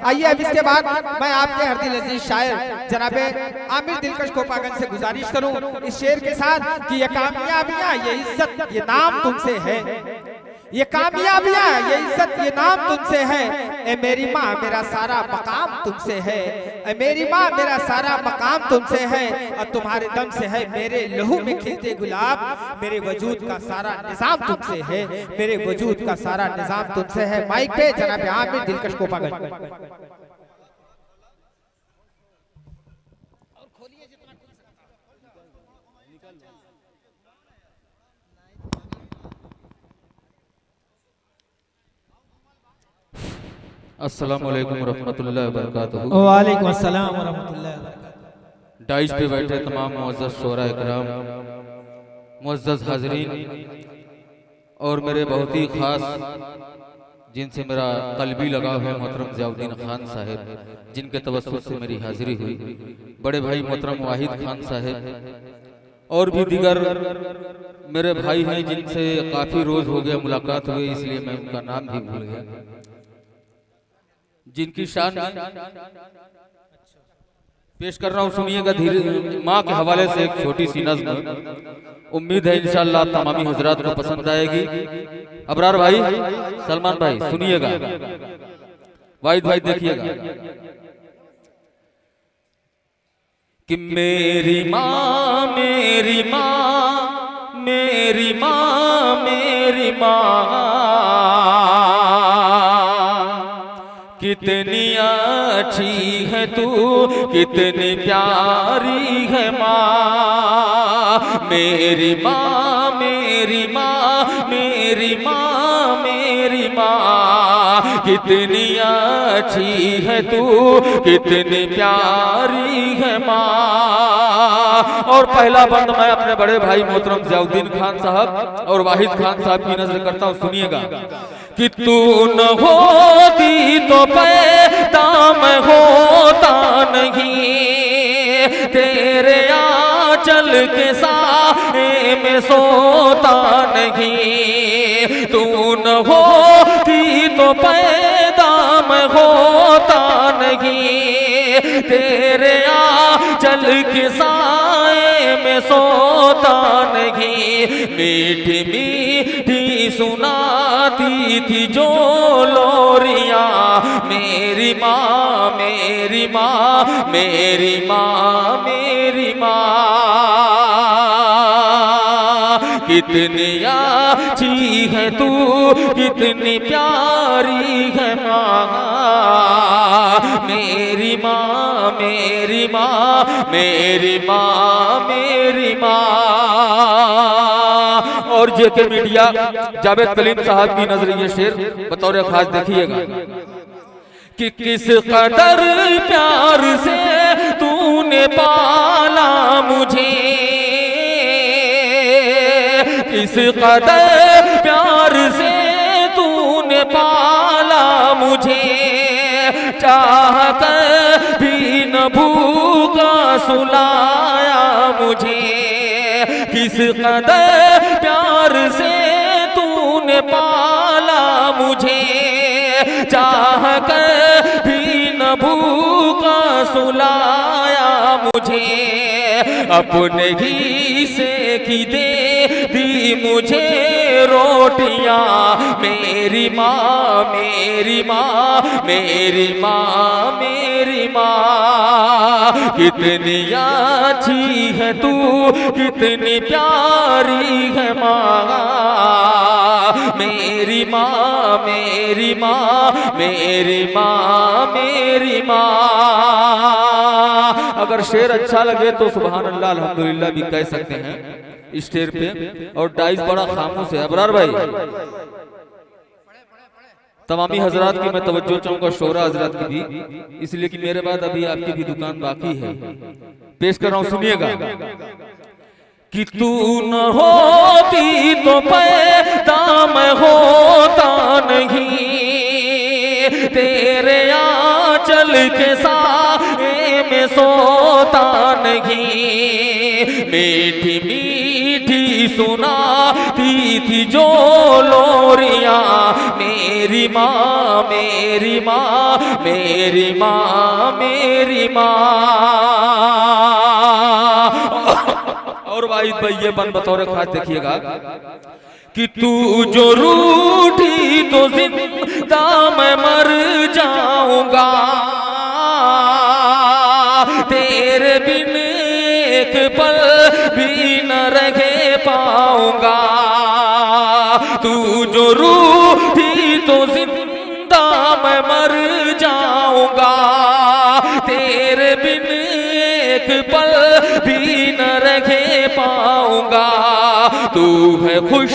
आइए अब इसके बाद मैं आपके हर दिल अजीज शायर जनाबे आमिर दिलकश कोपागंज से गुजारिश करूं इस शेर के साथ कि ये कामयाबियां ये इज्जत ये नाम तुमसे है, ये कामयाबियां ये इज्जत ये नाम तुमसे है। ए मेरी माँ मेरा सारा मकाम तुमसे है, ए मेरी माँ मेरा सारा मकाम तुमसे है। और तुम्हारे दम से है मेरे लहू में खिलते गुलाब, मेरे वजूद का सारा निजाम तुमसे है, मेरे वजूद का सारा निजाम तुमसे है। माइक पे जनाब आमिर दिलकश कोपागंज। अस्सलामु अलैकुम रहमतुल्लाहि व बरकातहू। वालेकुम अस्सलाम व रहमतुल्लाहि व बरकातहू। डाइश पे बैठे तमाम मुअज़्ज़ज़ शोरा इकराम, मुअज़्ज़ज़ हाज़रीन और मेरे बहुत ही ख़ास जिनसे मेरा क़ल्बी लगाव है मोहतरम ज़ियाउद्दीन खान साहब, जिनके तवस्सुल से मेरी हाज़िरी हुई, बड़े भाई मोहतरम वाहिद खान साहब और भी दीगर मेरे भाई हैं जिनसे काफ़ी रोज़ हो गया मुलाकात हुई, इसलिए मैं उनका नाम भी भूल गया। जिनकी शान पेश कर रहा हूँ, सुनिएगा धीरे। माँ के हवाले से एक छोटी सी नज़्म, उम्मीद है इंशाअल्लाह तमामी हजरात को पसंद आएगी। अबरार भाई, सलमान भाई सुनिएगा, वाहिद भाई देखिएगा कि मेरी माँ मेरी माँ मेरी माँ मेरी माँ कितनी अच्छी है तू, कितनी प्यारी है माँ। मेरी माँ मेरी माँ मेरी माँ मेरी माँ कितनी अच्छी है तू, कितनी प्यारी है माँ। और पहला बंद मैं अपने बड़े भाई मोहतरम ज़ियाउद्दीन खान साहब और वाहिद खान साहब की नजर करता हूँ, सुनिएगा कि तू न होती तो पैदा मैं होता नहीं, तेरे आंचल के साए में सोता नहीं। तू न होती तो पैदा मैं होता नहीं, तेरे आंचल के साए में सोता नहीं। मीठी मीठी सुनाती थी जो लोरियां, मेरी माँ मेरी माँ मेरी माँ मेरी माँ कितनी अच्छी है तू, कितनी प्यारी है माँ। मेरी माँ मेरी माँ मेरी माँ मेरी माँ। और जेके मीडिया जावेद कलीम साहब की नजर ये शेर बतौर खास देखिएगा कि किस कदर प्यार से तूने पाला मुझे, किस कदर प्यार से तूने पाला मुझे। चाहकर भी न भूखा सुलाया मुझे, किस कदर प्यार से तूने पाला मुझे। चाहकर भी न भूखा सुलाया मुझे, अपने ही से की दे दी मुझे रोटियां। मेरी माँ मेरी माँ मेरी माँ मेरी माँ कितनी अच्छी है तू, कितनी प्यारी है माँ। मेरी माँ मेरी माँ मेरी माँ मेरी माँ। अगर शेर अच्छा लगे तो सुभान अल्लाह अल्हम्दुलिल्लाह भी कह सकते हैं इस शेर पे। और डाइस बड़ा खामोश है। अबरार भाई, तमामी हजरात की मैं तवज्जो चाहूंगा, शोरा हजरात की भी, इसलिए कि मेरे बाद अभी आपकी भी दुकान बाकी है। पेश कर रहा हूं, सुनिएगा कि तू न होती तो पैदा मैं होता नहीं, तेरे आंचल के साए में सोता नहीं। मीठी मीठी सुनाती थी जो लोरियां, मेरी माँ मेरी माँ मेरी माँ मेरी माँ। और वाहिद भाई ये बन बतौर खास देखिएगा कि तू जो रूठी तो जिंदा मैं मर जाऊंगा, तेरे बिन एक पल भी न रह पाऊंगा। तू जो रूठी तो जिंदा मैं मर जाऊंगा, तेरे बिन एक पल भी न रह पाऊंगा। तू है खुश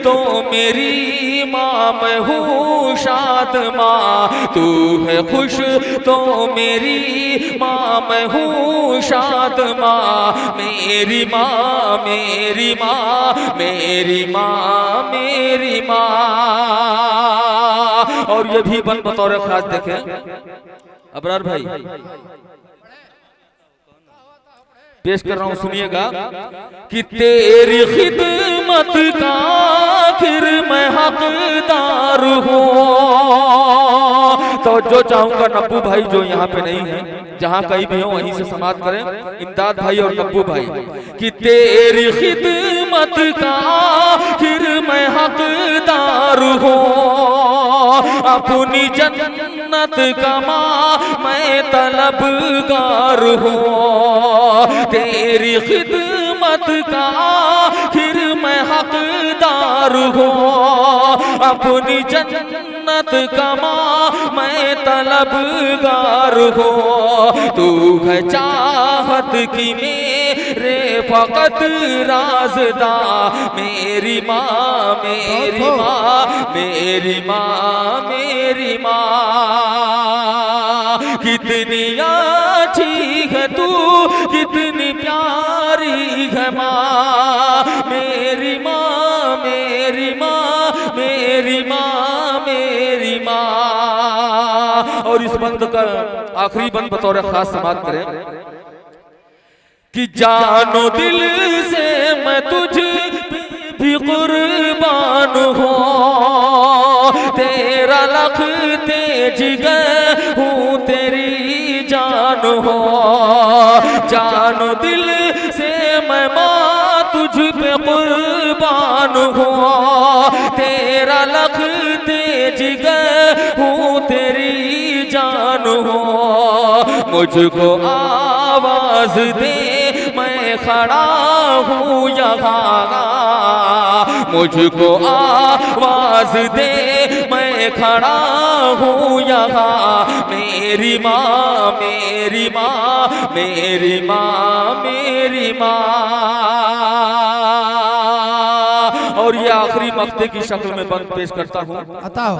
तो मेरी माँ मैं हूँ शाद माँ, तू है खुश तो मेरी माँ मैं हूँ शाद माँ। मेरी माँ मेरी माँ मेरी माँ मेरी माँ। और ये भी बन बतौर खास देखें अबरार भाई पेश कर रहा हूं, सुनिएगा कि तेरी खिदमत का आखिर मैं हकदार हूं। तो जो चाहूंगा नब्बू भाई जो यहाँ पे नहीं है, जहां कहीं भी हो वहीं से समाप्त करें, इमदाद भाई और नब्बू भाई, कि तेरी खिदमत का आखिर मैं हकदार हूं। अपनी जन्नत कमा मैं तलबगार हूं। तेरी खिदमत का आखिर मैं हकदार हूँ। अपनी जन्नत कमा मैं तलबगार हूँ। तू है चाहत की मेरे फकत राज़दा, मेरी माँ मेरी माँ मेरी माँ मेरी माँ। कितनी अच्छी है तू कितनी प्यारी है माँ, मेरी माँ मेरी माँ मेरी माँ मेरी माँ। और इस बंद का आखिरी बंद बतौर खास समाप्त करें कि जानो दिल से मैं तुझ भी कुर्बान हूँ। तेरा लख तेज गए हूँ तेरी जान हो। जानो दिल से मैं माँ तुझ पे कुर्बान हूँ। तेरा लख तेज गए हूँ तेरी जान हो। मुझको आवाज दे मैं खड़ा हूँ यहाँ, मुझको आवाज दे मैं खड़ा हूँ यहाँ। मेरी माँ मेरी माँ मेरी माँ मेरी माँ। और ये आखिरी मक्ते की शक्ल में बंद पेश करता हूँ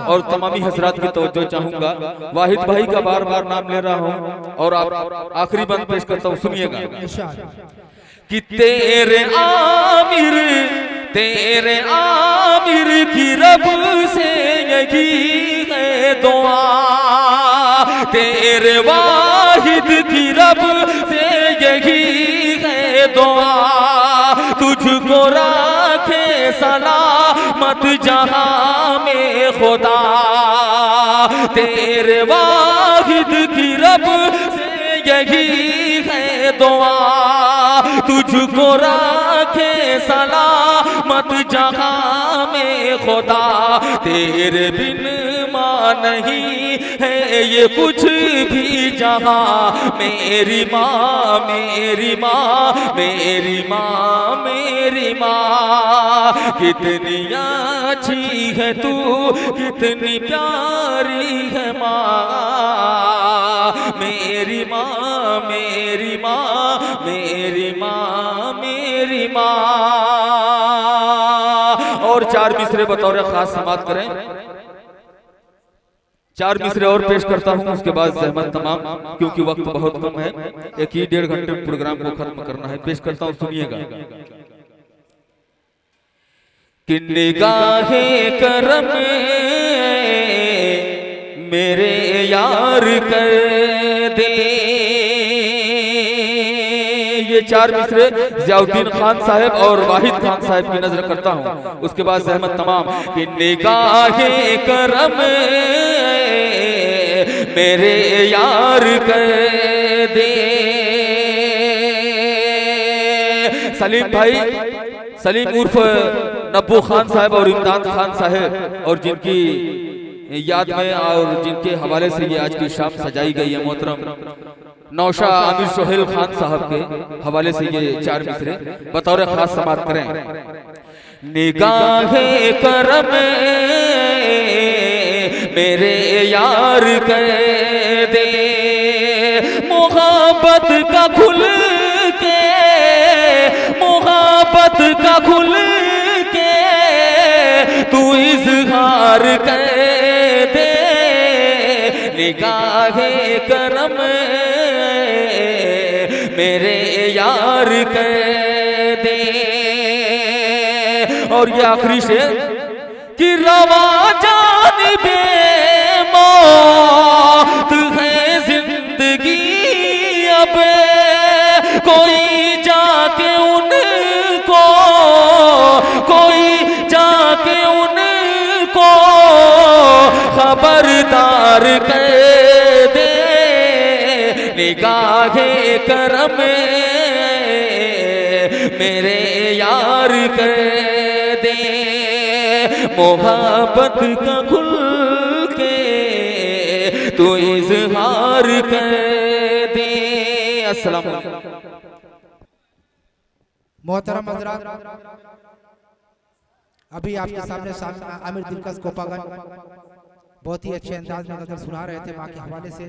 और तमामी हजरात की तवज्जो चाहूंगा। वाहिद भाई का बार बार नाम ले रहा हूँ और आप आखिरी बंद पेश करता हूँ, सुनिएगा कि तेरे आमिर की रब से यही है दुआ, तेरे वाहिद की रब से यही है दुआ। तुझको रखे सलामत जहां में खुदा, तेरे वाहिद की रब से यही है दुआ। तुझको रखे सलामत जहां में खुदा, तेरे बिन माँ नहीं है ये कुछ भी जहां। मेरी माँ मेरी माँ मेरी माँ मेरी माँ। कितनी अच्छी है तू कितनी प्यारी है माँ। मेरी माँ मेरी माँ मेरी माँ मेरी माँ। और चार मिसरे बतौर खास समाप्त करें, चार मिसरे और पेश करता हूं, उसके बाद जहमत तमाम, क्योंकि वक्त बहुत कम है, एक ही 1.5 घंटे प्रोग्राम को खत्म करना है। पेश करता हूं, सुनिएगा कि निगाहे करम मेरे यार कर दे, ये चार मिसरे जियाउद्दीन खान साहब और वाहिद खान साहब की नजर करता हूँ, उसके बाद जहमत तमाम कि निगाहे करम मेरे यार कर दे। सलीम भाई, सलीम उर्फ नब्बू खान साहब और इमदाद खान साहब, और जिनकी याद में और जिनके हवाले से ये आज की शाम सजाई गई है, मोहतरम नौशा आमिर सोहेल खान साहब के हवाले से ये चार मिसरे बतौर खास समाप्त करें। निगाहे करम मेरे यार कर दे, मोहब्बत का खुल के, मोहब्बत का खुल के तू इजहार कर दे। निगाहे करम मेरे यार कर दे। और ये आखिरी शेर कि रवा जानिबे मौत है जिंदगी, अब कोई जाके उनको, कोई जाके उनको खबरदार कर दे। निगाहे करम मेरे यार कर दे, मोहब्बत का खुल के तू इजहार कर दे। अस्सलाम वालेकुम। मोहतरम हजरात, अभी आपके सामने आमिर दिलकश कोपागन बहुत ही अच्छे अंदाज में गजल सुना रहे थे माँ के हवाले से।